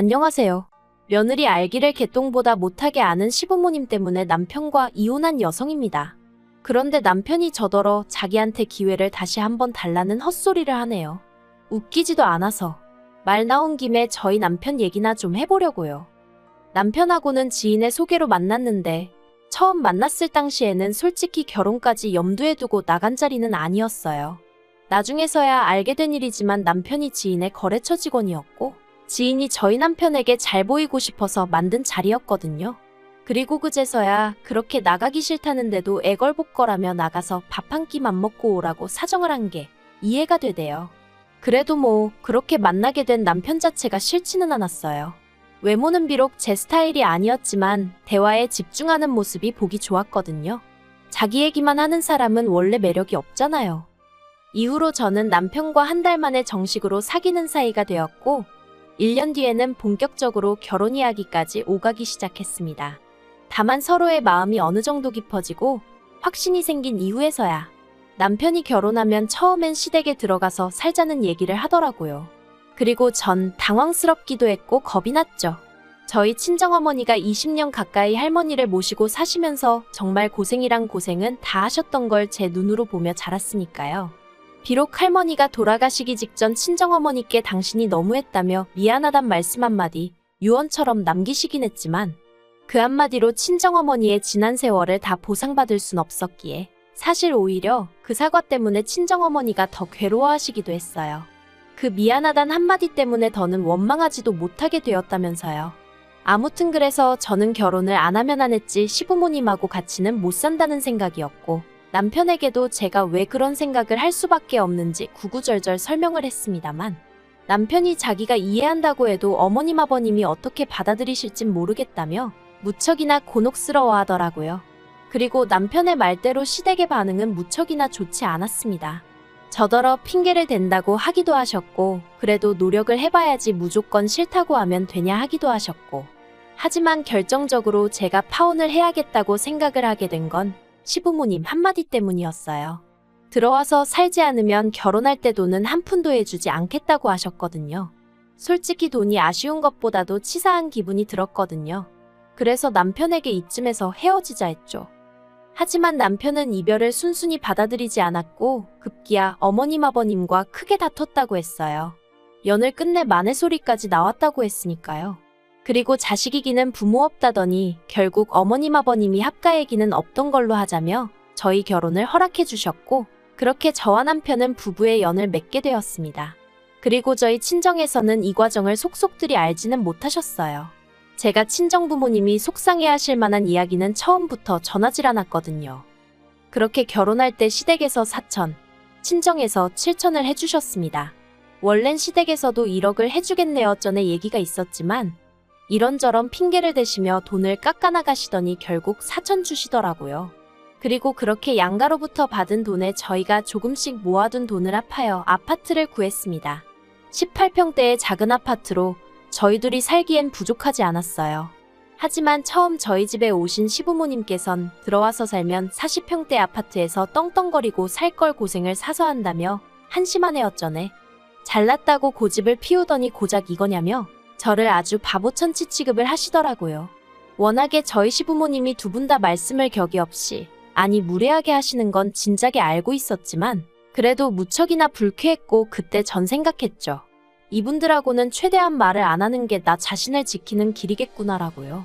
안녕하세요. 며느리 알기를 개똥보다 못하게 아는 시부모님 때문에 남편과 이혼한 여성입니다. 그런데 남편이 저더러 자기한테 기회를 다시 한번 달라는 헛소리를 하네요. 웃기지도 않아서 말 나온 김에 저희 남편 얘기나 좀 해보려고요. 남편하고는 지인의 소개로 만났는데 처음 만났을 당시에는 솔직히 결혼까지 염두에 두고 나간 자리는 아니었어요. 나중에서야 알게 된 일이지만 남편이 지인의 거래처 직원이었고 지인이 저희 남편에게 잘 보이고 싶어서 만든 자리였거든요. 그리고 그제서야 그렇게 나가기 싫다는데도 애걸복걸하며 나가서 밥 한 끼만 먹고 오라고 사정을 한 게 이해가 되대요. 그래도 뭐 그렇게 만나게 된 남편 자체가 싫지는 않았어요. 외모는 비록 제 스타일이 아니었지만 대화에 집중하는 모습이 보기 좋았거든요. 자기 얘기만 하는 사람은 원래 매력이 없잖아요. 이후로 저는 남편과 한 달 만에 정식으로 사귀는 사이가 되었고 1년 뒤에는 본격적으로 결혼 이야기까지 오가기 시작했습니다. 다만 서로의 마음이 어느 정도 깊어지고 확신이 생긴 이후에서야 남편이 결혼하면 처음엔 시댁에 들어가서 살자는 얘기를 하더라고요. 그리고 전 당황스럽기도 했고 겁이 났죠. 저희 친정어머니가 20년 가까이 할머니를 모시고 사시면서 정말 고생이란 고생은 다 하셨던 걸 제 눈으로 보며 자랐으니까요. 비록 할머니가 돌아가시기 직전 친정어머니께 당신이 너무했다며 미안하단 말씀 한마디 유언처럼 남기시긴 했지만 그 한마디로 친정어머니의 지난 세월을 다 보상받을 순 없었기에 사실 오히려 그 사과 때문에 친정어머니가 더 괴로워하시기도 했어요. 그 미안하단 한마디 때문에 더는 원망하지도 못하게 되었다면서요. 아무튼 그래서 저는 결혼을 안 하면 안 했지 시부모님하고 같이는 못 산다는 생각이었고 남편에게도 제가 왜 그런 생각을 할 수밖에 없는지 구구절절 설명을 했습니다만 남편이 자기가 이해한다고 해도 어머님 아버님이 어떻게 받아들이실진 모르겠다며 무척이나 곤혹스러워 하더라고요. 그리고 남편의 말대로 시댁의 반응은 무척이나 좋지 않았습니다. 저더러 핑계를 댄다고 하기도 하셨고 그래도 노력을 해봐야지 무조건 싫다고 하면 되냐 하기도 하셨고 하지만 결정적으로 제가 파혼을 해야겠다고 생각을 하게 된 건 시부모님 한마디 때문이었어요. 들어와서 살지 않으면 결혼할 때 돈은 한 푼도 해주지 않겠다고 하셨거든요. 솔직히 돈이 아쉬운 것보다도 치사한 기분이 들었거든요. 그래서 남편에게 이쯤에서 헤어지자 했죠. 하지만 남편은 이별을 순순히 받아들이지 않았고 급기야 어머님 아버님과 크게 다퉜다고 했어요. 연을 끝내 만에 소리까지 나왔다고 했으니까요. 그리고 자식이기는 부모 없다더니 결국 어머님 아버님이 합가 얘기는 없던 걸로 하자며 저희 결혼을 허락해 주셨고 그렇게 저와 남편은 부부의 연을 맺게 되었습니다. 그리고 저희 친정에서는 이 과정을 속속들이 알지는 못하셨어요. 제가 친정부모님이 속상해하실 만한 이야기는 처음부터 전하질 않았거든요. 그렇게 결혼할 때 시댁에서 4천, 친정에서 7천을 해주셨습니다. 원래는 시댁에서도 1억을 해주겠네요 전에 얘기가 있었지만 이런저런 핑계를 대시며 돈을 깎아나가시더니 결국 4천 주시더라고요. 그리고 그렇게 양가로부터 받은 돈에 저희가 조금씩 모아둔 돈을 합하여 아파트를 구했습니다. 18평대의 작은 아파트로 저희 둘이 살기엔 부족하지 않았어요. 하지만 처음 저희 집에 오신 시부모님께선 들어와서 살면 40평대 아파트에서 떵떵거리고 살 걸 고생을 사서 한다며 한심하네 어쩌네. 잘났다고 고집을 피우더니 고작 이거냐며 저를 아주 바보천치 취급을 하시더라고요. 워낙에 저희 시부모님이 두 분 다 말씀을 격이 없이 아니 무례하게 하시는 건 진작에 알고 있었지만 그래도 무척이나 불쾌했고 그때 전 생각했죠. 이분들하고는 최대한 말을 안 하는 게 나 자신을 지키는 길이겠구나라고요.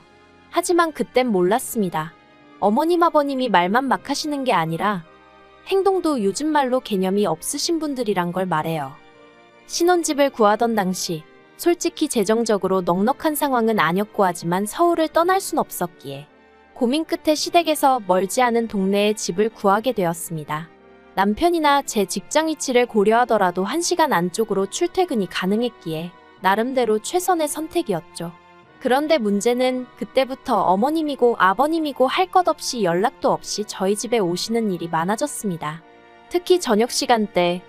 하지만 그땐 몰랐습니다. 어머님 아버님이 말만 막 하시는 게 아니라 행동도 요즘 말로 개념이 없으신 분들이란 걸 말해요. 신혼집을 구하던 당시 솔직히 재정적으로 넉넉한 상황은 아니었고 하지만 서울을 떠날 순 없었기에 고민 끝에 시댁에서 멀지 않은 동네에 집을 구하게 되었습니다. 남편이나 제 직장 위치를 고려하더라도 1시간 안쪽으로 출퇴근이 가능했기에 나름대로 최선의 선택이었죠. 그런데 문제는 그때부터 어머님이고 아버님이고 할 것 없이 연락도 없이 저희 집에 오시는 일이 많아졌습니다. 특히 저녁 시간대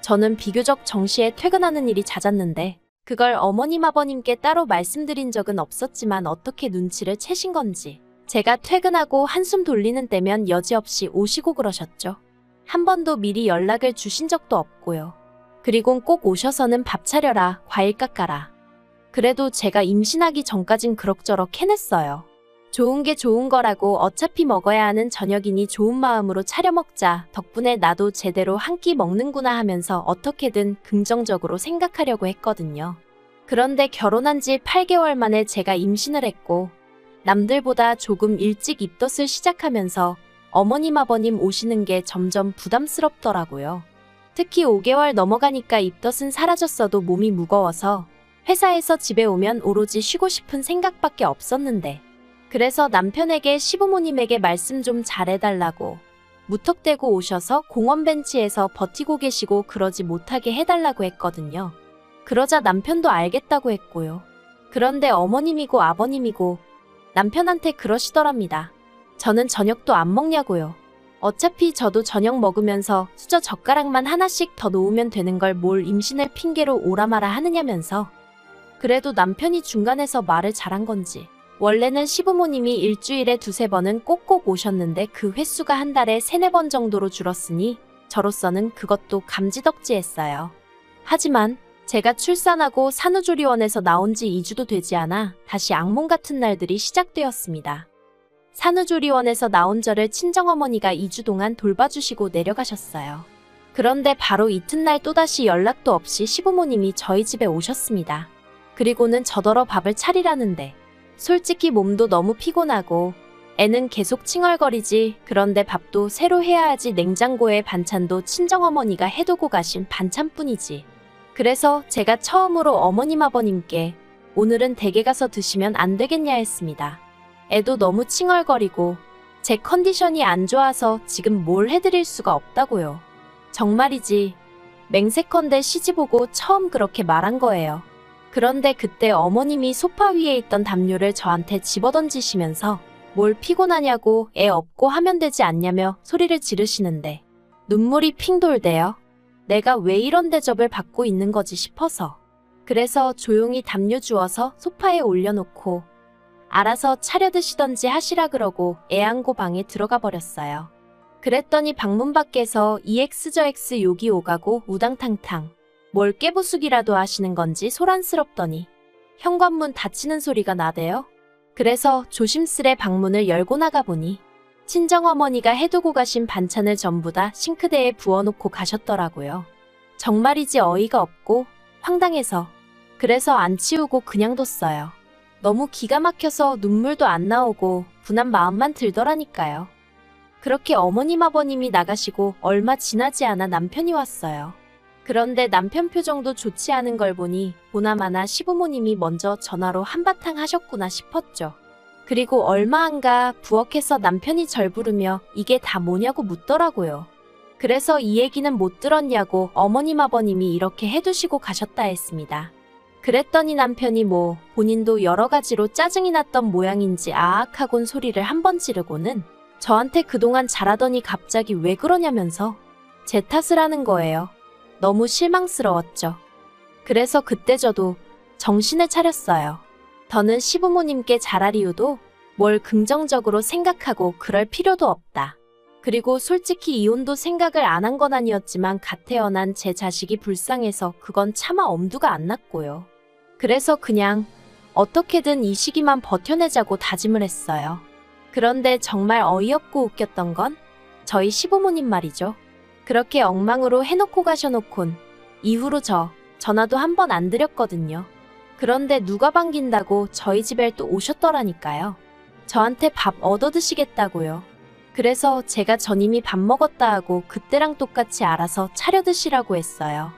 저는 비교적 정시에 퇴근하는 일이 잦았는데 그걸 어머님 아버님께 따로 말씀드린 적은 없었지만 어떻게 눈치를 채신 건지 제가 퇴근하고 한숨 돌리는 때면 여지없이 오시고 그러셨죠. 한 번도 미리 연락을 주신 적도 없고요. 그리곤 꼭 오셔서는 밥 차려라, 과일 깎아라. 그래도 제가 임신하기 전까진 그럭저럭 해냈어요. 좋은 게 좋은 거라고 어차피 먹어야 하는 저녁이니 좋은 마음으로 차려 먹자. 덕분에 나도 제대로 한 끼 먹는구나 하면서 어떻게든 긍정적으로 생각하려고 했거든요. 그런데 결혼한 지 8개월 만에 제가 임신을 했고 남들보다 조금 일찍 입덧을 시작하면서 어머님 아버님 오시는 게 점점 부담스럽더라고요. 특히 5개월 넘어가니까 입덧은 사라졌어도 몸이 무거워서 회사에서 집에 오면 오로지 쉬고 싶은 생각밖에 없었는데 그래서 남편에게 시부모님에게 말씀 좀 잘해달라고 무턱대고 오셔서 공원 벤치에서 버티고 계시고 그러지 못하게 해달라고 했거든요. 그러자 남편도 알겠다고 했고요. 그런데 어머님이고 아버님이고 남편한테 그러시더랍니다. 저는 저녁도 안 먹냐고요. 어차피 저도 저녁 먹으면서 수저 젓가락만 하나씩 더 놓으면 되는 걸 뭘 임신을 핑계로 오라마라 하느냐면서. 그래도 남편이 중간에서 말을 잘한 건지 원래는 시부모님이 일주일에 2-3번은 꼭꼭 오셨는데 그 횟수가 한 달에 3-4번 정도로 줄었으니 저로서는 그것도 감지덕지했어요. 하지만 제가 출산하고 산후조리원에서 나온 지 2주도 되지 않아 다시 악몽 같은 날들이 시작되었습니다. 산후조리원에서 나온 저를 친정어머니가 2주 동안 돌봐주시고 내려가셨어요. 그런데 바로 이튿날 또다시 연락도 없이 시부모님이 저희 집에 오셨습니다. 그리고는 저더러 밥을 차리라는데 솔직히 몸도 너무 피곤하고 애는 계속 칭얼거리지. 그런데 밥도 새로 해야 하지. 냉장고에 반찬도 친정어머니가 해두고 가신 반찬뿐이지. 그래서 제가 처음으로 어머님 아버님께 오늘은 댁에 가서 드시면 안 되겠냐 했습니다. 애도 너무 칭얼거리고 제 컨디션이 안 좋아서 지금 뭘 해드릴 수가 없다고요. 정말이지. 맹세컨대 시집오고 처음 그렇게 말한 거예요. 그런데 그때 어머님이 소파 위에 있던 담요를 저한테 집어던지시면서 뭘 피곤하냐고 애 업고 하면 되지 않냐며 소리를 지르시는데 눈물이 핑 돌대요. 내가 왜 이런 대접을 받고 있는 거지 싶어서. 그래서 조용히 담요 주워서 소파에 올려놓고 알아서 차려 드시던지 하시라 그러고 애 안고 방에 들어가 버렸어요. 그랬더니 방문 밖에서 EX 저 X 욕이 오가고 우당탕탕 뭘 깨부수기라도 하시는 건지 소란스럽더니 현관문 닫히는 소리가 나대요. 그래서 조심스레 방문을 열고 나가보니 친정어머니가 해두고 가신 반찬을 전부 다 싱크대에 부어놓고 가셨더라고요. 정말이지 어이가 없고 황당해서 그래서 안 치우고 그냥 뒀어요. 너무 기가 막혀서 눈물도 안 나오고 분한 마음만 들더라니까요. 그렇게 어머님 아버님이 나가시고 얼마 지나지 않아 남편이 왔어요. 그런데 남편 표정도 좋지 않은 걸 보니 보나마나 시부모님이 먼저 전화로 한바탕 하셨구나 싶었죠. 그리고 얼마 안 가 부엌에서 남편이 절 부르며 이게 다 뭐냐고 묻더라고요. 그래서 이 얘기는 못 들었냐고 어머님 아버님이 이렇게 해두시고 가셨다 했습니다. 그랬더니 남편이 본인도 여러 가지로 짜증이 났던 모양인지 아악하곤 소리를 한 번 지르고는 저한테 그동안 잘하더니 갑자기 왜 그러냐면서 제 탓을 하는 거예요. 너무 실망스러웠죠. 그래서 그때 저도 정신을 차렸어요. 더는 시부모님께 잘할 이유도 뭘 긍정적으로 생각하고 그럴 필요도 없다. 그리고 솔직히 이혼도 생각을 안 한 건 아니었지만 갓 태어난 제 자식이 불쌍해서 그건 차마 엄두가 안 났고요. 그래서 그냥 어떻게든 이 시기만 버텨내자고 다짐을 했어요. 그런데 정말 어이없고 웃겼던 건 저희 시부모님 말이죠. 그렇게 엉망으로 해놓고 가셔놓곤 이후로 전화도 한 번 안 드렸거든요. 그런데 누가 반긴다고 저희 집에 또 오셨더라니까요. 저한테 밥 얻어드시겠다고요. 그래서 제가 전임이 밥 먹었다 하고 그때랑 똑같이 알아서 차려 드시라고 했어요.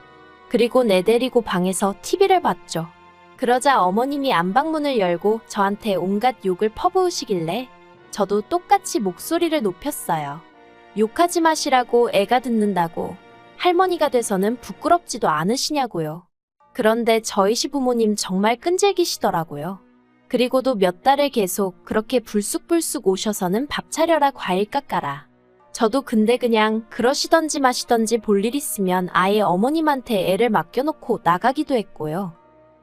그리고 내 데리고 방에서 TV를 봤죠. 그러자 어머님이 안방문을 열고 저한테 온갖 욕을 퍼부으시길래 저도 똑같이 목소리를 높였어요. 욕하지 마시라고 애가 듣는다고 할머니가 돼서는 부끄럽지도 않으시냐고요. 그런데 저희 시부모님 정말 끈질기시더라고요. 그리고도 몇 달을 계속 그렇게 불쑥불쑥 오셔서는 밥 차려라 과일 깎아라. 저도 근데 그냥 그러시던지 마시던지 볼일 있으면 아예 어머님한테 애를 맡겨놓고 나가기도 했고요.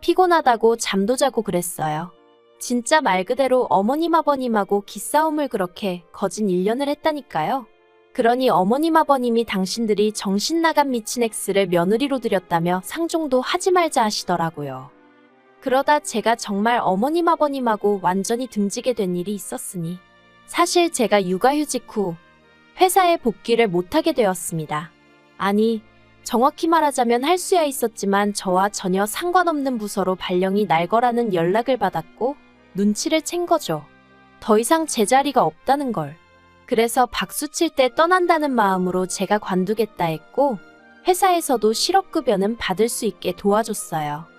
피곤하다고 잠도 자고 그랬어요. 진짜 말 그대로 어머님 아버님하고 기싸움을 그렇게 거진 1년을 했다니까요. 그러니 어머님 아버님이 당신들이 정신 나간 미친 X를 며느리로 들였다며 상종도 하지 말자 하시더라고요. 그러다 제가 정말 어머님 아버님하고 완전히 등지게 된 일이 있었으니 사실 제가 육아휴직 후 회사에 복귀를 못하게 되었습니다. 아니, 정확히 말하자면 할 수야 있었지만 저와 전혀 상관없는 부서로 발령이 날 거라는 연락을 받았고 눈치를 챈 거죠. 더 이상 제 자리가 없다는 걸. 그래서 박수 칠 때 떠난다는 마음으로 제가 관두겠다 했고 회사에서도 실업급여는 받을 수 있게 도와줬어요.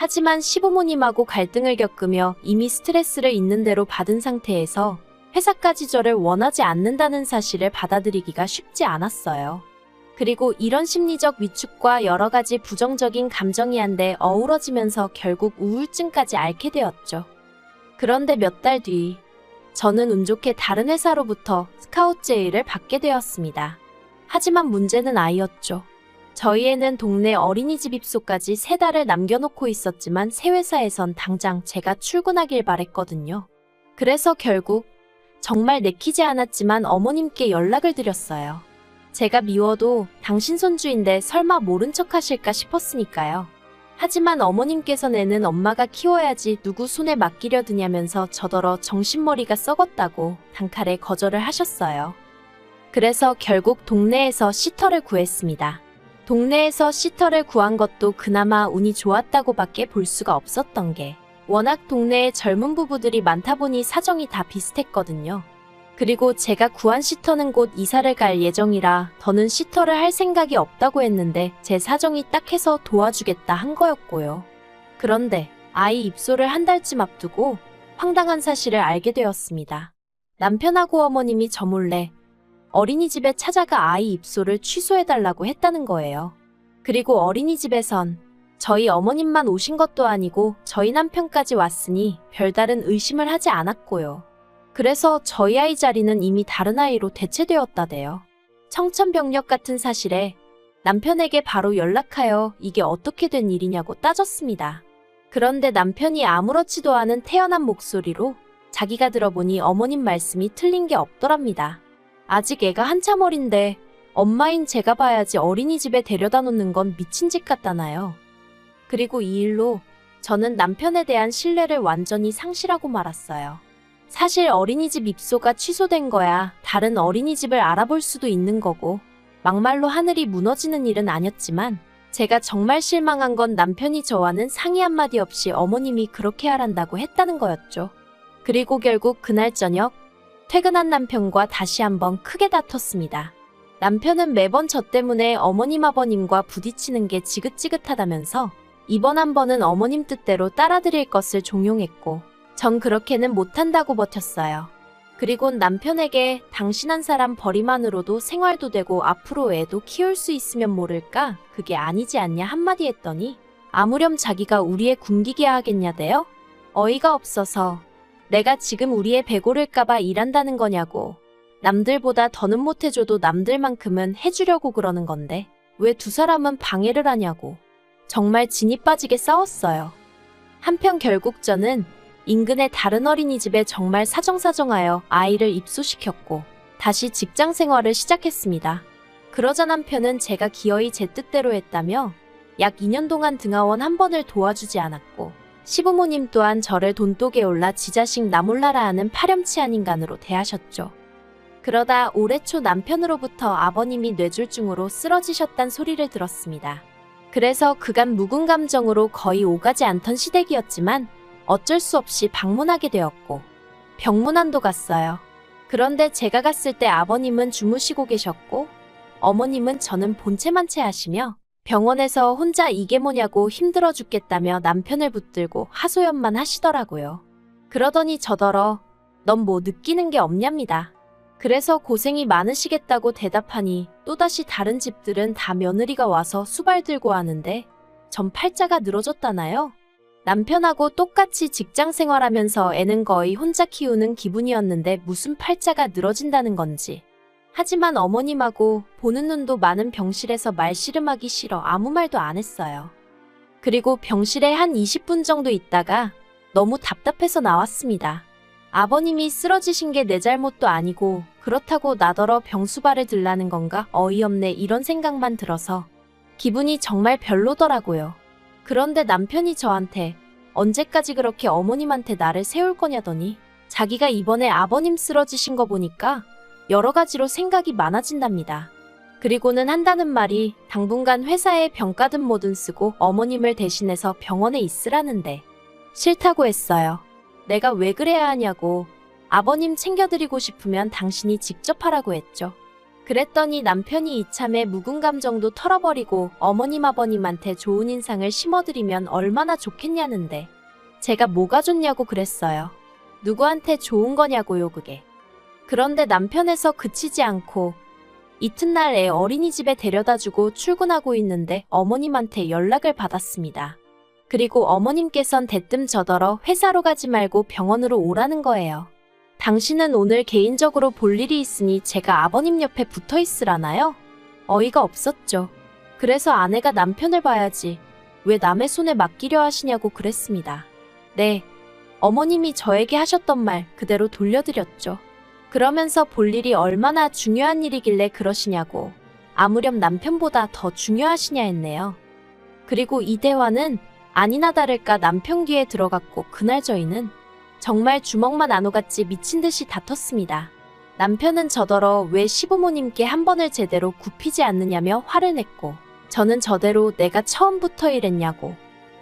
하지만 시부모님하고 갈등을 겪으며 이미 스트레스를 있는 대로 받은 상태에서 회사까지 저를 원하지 않는다는 사실을 받아들이기가 쉽지 않았어요. 그리고 이런 심리적 위축과 여러 가지 부정적인 감정이 한데 어우러지면서 결국 우울증까지 앓게 되었죠. 그런데 몇 달 뒤, 저는 운 좋게 다른 회사로부터 스카웃 제의를 받게 되었습니다. 하지만 문제는 아이였죠. 저희 애는 동네 어린이집 입소까지 3달을 남겨놓고 있었지만 새 회사에선 당장 제가 출근하길 바랬거든요. 그래서 결국 정말 내키지 않았지만 어머님께 연락을 드렸어요. 제가 미워도 당신 손주인데 설마 모른 척 하실까 싶었으니까요. 하지만 어머님께서는 애는 엄마가 키워야지 누구 손에 맡기려 드냐면서 저더러 정신머리가 썩었다고 단칼에 거절을 하셨어요. 그래서 결국 동네에서 시터를 구했습니다. 동네에서 시터를 구한 것도 그나마 운이 좋았다고밖에 볼 수가 없었던 게 워낙 동네에 젊은 부부들이 많다 보니 사정이 다 비슷했거든요. 그리고 제가 구한 시터는 곧 이사를 갈 예정이라 더는 시터를 할 생각이 없다고 했는데 제 사정이 딱해서 도와주겠다 한 거였고요. 그런데 아이 입소를 한 달쯤 앞두고 황당한 사실을 알게 되었습니다. 남편하고 어머님이 저 몰래 어린이집에 찾아가 아이 입소를 취소해달라고 했다는 거예요. 그리고 어린이집에선 저희 어머님만 오신 것도 아니고 저희 남편까지 왔으니 별다른 의심을 하지 않았고요. 그래서 저희 아이 자리는 이미 다른 아이로 대체되었다대요. 청천벽력 같은 사실에 남편에게 바로 연락하여 이게 어떻게 된 일이냐고 따졌습니다. 그런데 남편이 아무렇지도 않은 태연한 목소리로 자기가 들어보니 어머님 말씀이 틀린 게 없더랍니다. 아직 애가 한참 어린데 엄마인 제가 봐야지 어린이집에 데려다 놓는 건 미친 짓 같다나요. 그리고 이 일로 저는 남편에 대한 신뢰를 완전히 상실하고 말았어요. 사실 어린이집 입소가 취소된 거야 다른 어린이집을 알아볼 수도 있는 거고 막말로 하늘이 무너지는 일은 아니었지만 제가 정말 실망한 건 남편이 저와는 상의 한마디 없이 어머님이 그렇게 하란다고 했다는 거였죠. 그리고 결국 그날 저녁 퇴근한 남편과 다시 한번 크게 다퉜습니다. 남편은 매번 저 때문에 어머님 아버님과 부딪히는 게 지긋지긋하다면서 이번 한 번은 어머님 뜻대로 따라드릴 것을 종용했고 전 그렇게는 못한다고 버텼어요. 그리고 남편에게 당신 한 사람 벌이만으로도 생활도 되고 앞으로 애도 키울 수 있으면 모를까 그게 아니지 않냐 한마디 했더니 아무렴 자기가 우리 애 굶기게 하겠냐대요? 어이가 없어서 내가 지금 우리 애 배고를까봐 일한다는 거냐고. 남들보다 더는 못해줘도 남들만큼은 해주려고 그러는 건데 왜 두 사람은 방해를 하냐고. 정말 진이 빠지게 싸웠어요. 한편 결국 저는 인근의 다른 어린이집에 정말 사정사정하여 아이를 입소시켰고 다시 직장 생활을 시작했습니다. 그러자 남편은 제가 기어이 제 뜻대로 했다며 약 2년 동안 등하원 한 번을 도와주지 않았고 시부모님 또한 저를 돈독에 올라 지 자식 나 몰라라 하는 파렴치한 인간으로 대하셨죠. 그러다 올해 초 남편으로부터 아버님이 뇌졸중으로 쓰러지셨단 소리를 들었습니다. 그래서 그간 묵은 감정으로 거의 오가지 않던 시댁이었지만 어쩔 수 없이 방문하게 되었고 병문안도 갔어요. 그런데 제가 갔을 때 아버님은 주무시고 계셨고 어머님은 저는 본체만체 하시며 병원에서 혼자 이게 뭐냐고 힘들어 죽겠다며 남편을 붙들고 하소연만 하시더라고요. 그러더니 저더러 넌 뭐 느끼는 게 없냐입니다. 그래서 고생이 많으시겠다고 대답하니 또다시 다른 집들은 다 며느리가 와서 수발 들고 하는데 전 팔자가 늘어졌다나요? 남편하고 똑같이 직장 생활하면서 애는 거의 혼자 키우는 기분이었는데 무슨 팔자가 늘어진다는 건지. 하지만 어머님하고 보는 눈도 많은 병실에서 말씨름하기 싫어 아무 말도 안 했어요. 그리고 병실에 한 20분 정도 있다가 너무 답답해서 나왔습니다. 아버님이 쓰러지신 게 내 잘못도 아니고 그렇다고 나더러 병수발을 들라는 건가 어이없네 이런 생각만 들어서 기분이 정말 별로더라고요. 그런데 남편이 저한테 언제까지 그렇게 어머님한테 나를 세울 거냐더니 자기가 이번에 아버님 쓰러지신 거 보니까 여러 가지로 생각이 많아진답니다. 그리고는 한다는 말이 당분간 회사에 병가든 뭐든 쓰고 어머님을 대신해서 병원에 있으라는데 싫다고 했어요. 내가 왜 그래야 하냐고. 아버님 챙겨드리고 싶으면 당신이 직접 하라고 했죠. 그랬더니 남편이 이참에 묵은 감정도 털어버리고 어머님 아버님한테 좋은 인상을 심어드리면 얼마나 좋겠냐는데 제가 뭐가 좋냐고 그랬어요. 누구한테 좋은 거냐고요 그게. 그런데 남편에서 그치지 않고 이튿날 애 어린이집에 데려다주고 출근하고 있는데 어머님한테 연락을 받았습니다. 그리고 어머님께선 대뜸 저더러 회사로 가지 말고 병원으로 오라는 거예요. 당신은 오늘 개인적으로 볼 일이 있으니 제가 아버님 옆에 붙어 있으라나요? 어이가 없었죠. 그래서 아내가 남편을 봐야지 왜 남의 손에 맡기려 하시냐고 그랬습니다. 네, 어머님이 저에게 하셨던 말 그대로 돌려드렸죠. 그러면서 볼 일이 얼마나 중요한 일이길래 그러시냐고. 아무렴 남편보다 더 중요하시냐 했네요. 그리고 이 대화는 아니나 다를까 남편 귀에 들어갔고 그날 저희는 정말 주먹만 안 오갔지 미친 듯이 다퉜습니다. 남편은 저더러 왜 시부모님께 한 번을 제대로 굽히지 않느냐며 화를 냈고 저는 저대로 내가 처음부터 이랬냐고.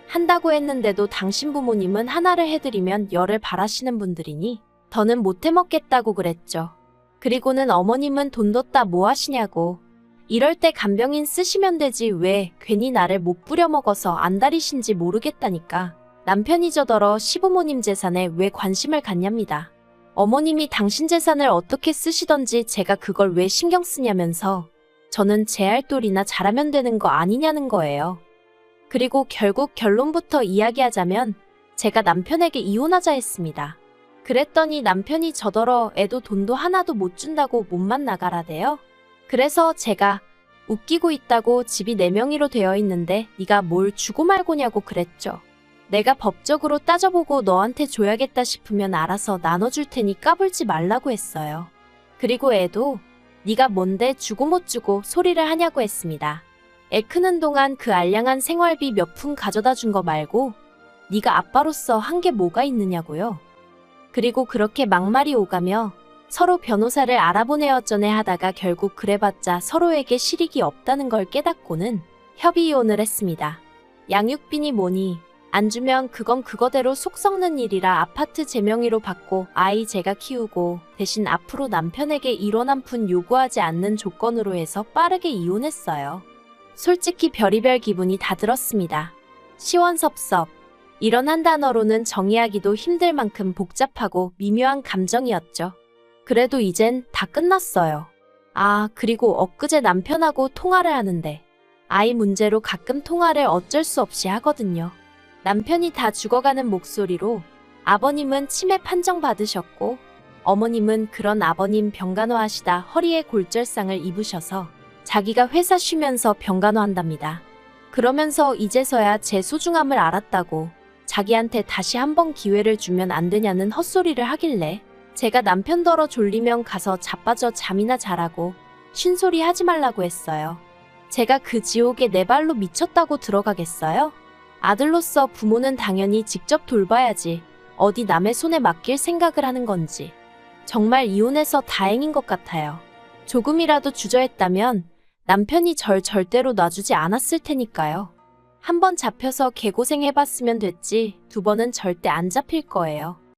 한다고 했는데도 당신 부모님은 하나를 해드리면 열을 바라시는 분들이니 더는 못 해먹겠다고 그랬죠. 그리고는 어머님은 돈 뒀다 뭐 하시냐고. 이럴 때 간병인 쓰시면 되지 왜 괜히 나를 못 부려먹어서 안달이신지 모르겠다니까. 남편이 저더러 시부모님 재산에 왜 관심을 갖냐입니다. 어머님이 당신 재산을 어떻게 쓰시던지 제가 그걸 왜 신경 쓰냐면서 저는 제 할 도리나 잘하면 되는 거 아니냐는 거예요. 그리고 결국 결론부터 이야기하자면 제가 남편에게 이혼하자 했습니다. 그랬더니 남편이 저더러 애도 돈도 하나도 못 준다고 몸만 나가라대요. 그래서 제가 웃기고 있다고 집이 내 명의로 되어 있는데 네가 뭘 주고 말고냐고 그랬죠. 내가 법적으로 따져보고 너한테 줘야겠다 싶으면 알아서 나눠줄 테니 까불지 말라고 했어요. 그리고 애도 네가 뭔데 주고 못 주고 소리를 하냐고 했습니다. 애 크는 동안 그 알량한 생활비 몇 푼 가져다 준 거 말고 네가 아빠로서 한 게 뭐가 있느냐고요. 그리고 그렇게 막말이 오가며 서로 변호사를 알아보네 어쩌네 하다가 결국 그래봤자 서로에게 실익이 없다는 걸 깨닫고는 협의 이혼을 했습니다. 양육비니 뭐니 안 주면 그건 그거대로 속 썩는 일이라 아파트 제 명의로 받고 아이 제가 키우고 대신 앞으로 남편에게 1원 한 푼 요구하지 않는 조건으로 해서 빠르게 이혼했어요. 솔직히 별의별 기분이 다 들었습니다. 시원섭섭. 이런 한 단어로는 정의하기도 힘들 만큼 복잡하고 미묘한 감정이었죠. 그래도 이젠 다 끝났어요. 아, 그리고 엊그제 남편하고 통화를 하는데 아이 문제로 가끔 통화를 어쩔 수 없이 하거든요. 남편이 다 죽어가는 목소리로 아버님은 치매 판정 받으셨고 어머님은 그런 아버님 병간호하시다 허리에 골절상을 입으셔서 자기가 회사 쉬면서 병간호한답니다. 그러면서 이제서야 제 소중함을 알았다고 자기한테 다시 한번 기회를 주면 안 되냐는 헛소리를 하길래 제가 남편더러 졸리면 가서 자빠져 잠이나 자라고 쉰소리 하지 말라고 했어요. 제가 그 지옥에 내 발로 미쳤다고 들어가겠어요? 아들로서 부모는 당연히 직접 돌봐야지 어디 남의 손에 맡길 생각을 하는 건지 정말 이혼해서 다행인 것 같아요. 조금이라도 주저했다면 남편이 절 절대로 놔주지 않았을 테니까요. 한 번 잡혀서 개고생 해봤으면 됐지 2번은 절대 안 잡힐 거예요.